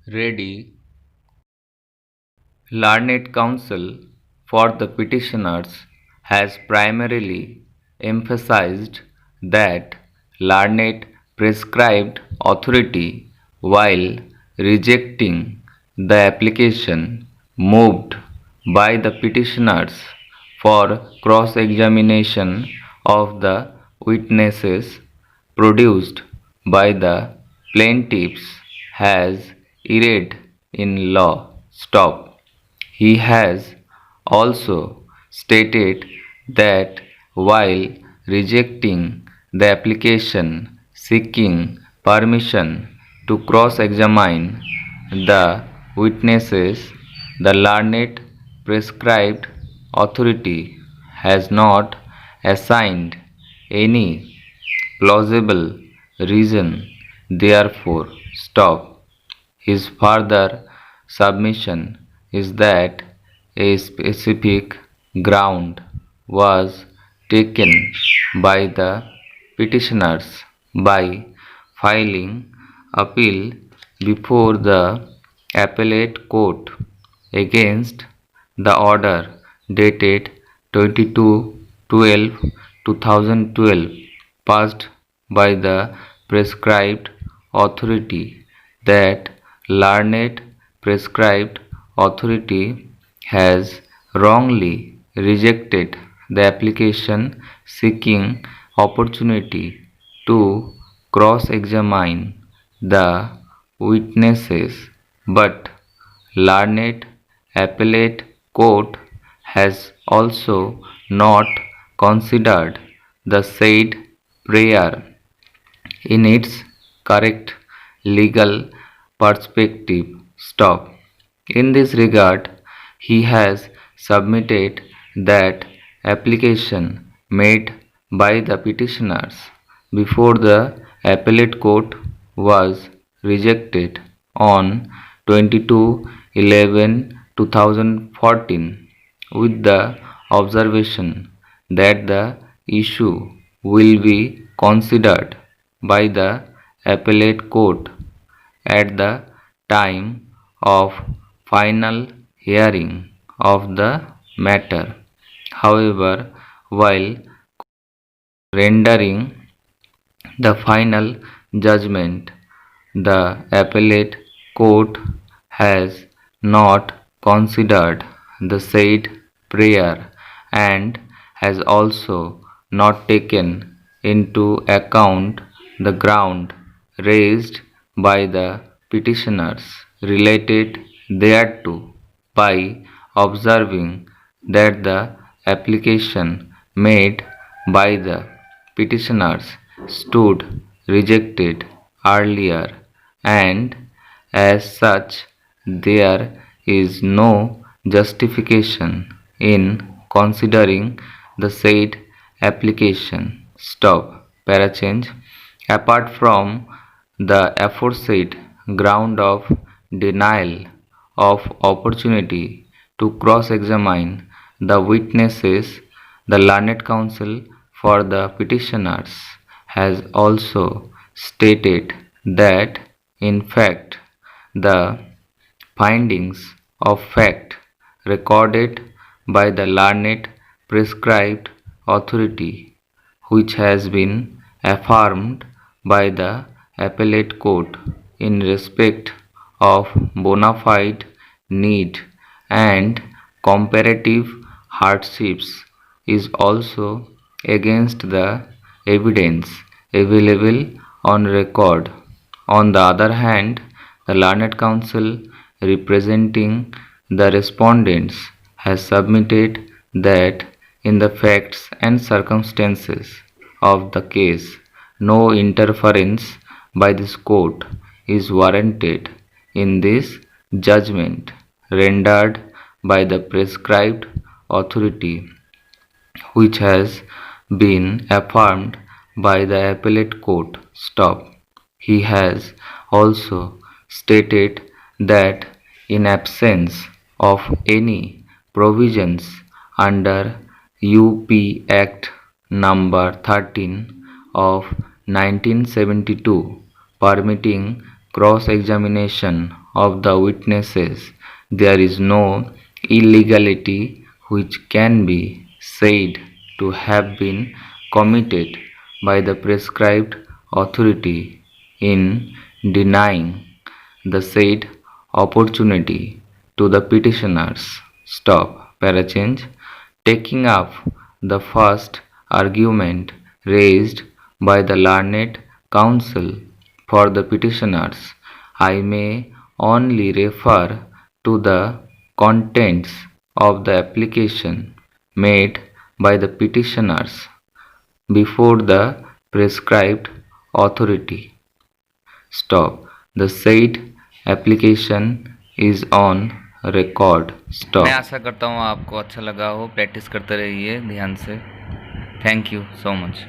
Ready. Learned counsel for the petitioners has primarily emphasized that learned prescribed authority while rejecting the application moved by the petitioners for cross examination of the witnesses produced by the plaintiffs has erred in law. Stop. He has also stated that while rejecting the application seeking permission to cross examine the witnesses, the learned prescribed authority has not assigned any plausible reason, therefore, stop. His further submission is that a specific ground was taken by the petitioners by filing appeal before the appellate court against the order dated 22/12/2012 passed by the prescribed authority. That learned prescribed authority has wrongly rejected the application seeking opportunity to cross-examine the witnesses, but learned appellate court has also not considered the said prayer in its correct legal perspective. Stop. In this regard, he has submitted that application made by the petitioners before the appellate court was rejected on 22/11/2014 with the observation that the issue will be considered by the appellate court at the time of final hearing of the matter. However, while rendering the final judgment, the appellate court has not considered the said prayer and has also not taken into account the ground raised by the petitioners related thereto by observing that the application made by the petitioners stood rejected earlier, and as such there is no justification in considering the said application. Stop. Parachange. Apart from the aforesaid ground of denial of opportunity to cross-examine the witnesses, the learned counsel for the petitioners has also stated that in fact the findings of fact recorded by the learned prescribed authority, which has been affirmed by the appellate court in respect of bona fide need and comparative hardships, is also against the evidence available on record. On the other hand, the learned counsel representing the respondents has submitted that in the facts and circumstances of the case, no interference by this court is warranted in this judgment rendered by the prescribed authority, which has been affirmed by the appellate court. Stop. He has also stated that in absence of any provisions under UP Act number 13 of 1972 permitting cross-examination of the witnesses, there is no illegality which can be said to have been committed by the prescribed authority in denying the said opportunity to the petitioners. Stop. Parachange. Taking up the first argument raised by the learned counsel for the petitioners, I may only refer to the contents of the application made by the petitioners before the prescribed authority. Stop. The said application is on record. Stop. मैं आशा करता हूँ आपको अच्छा लगा हो। Practice करते रहिए ध्यान से। Thank you so much.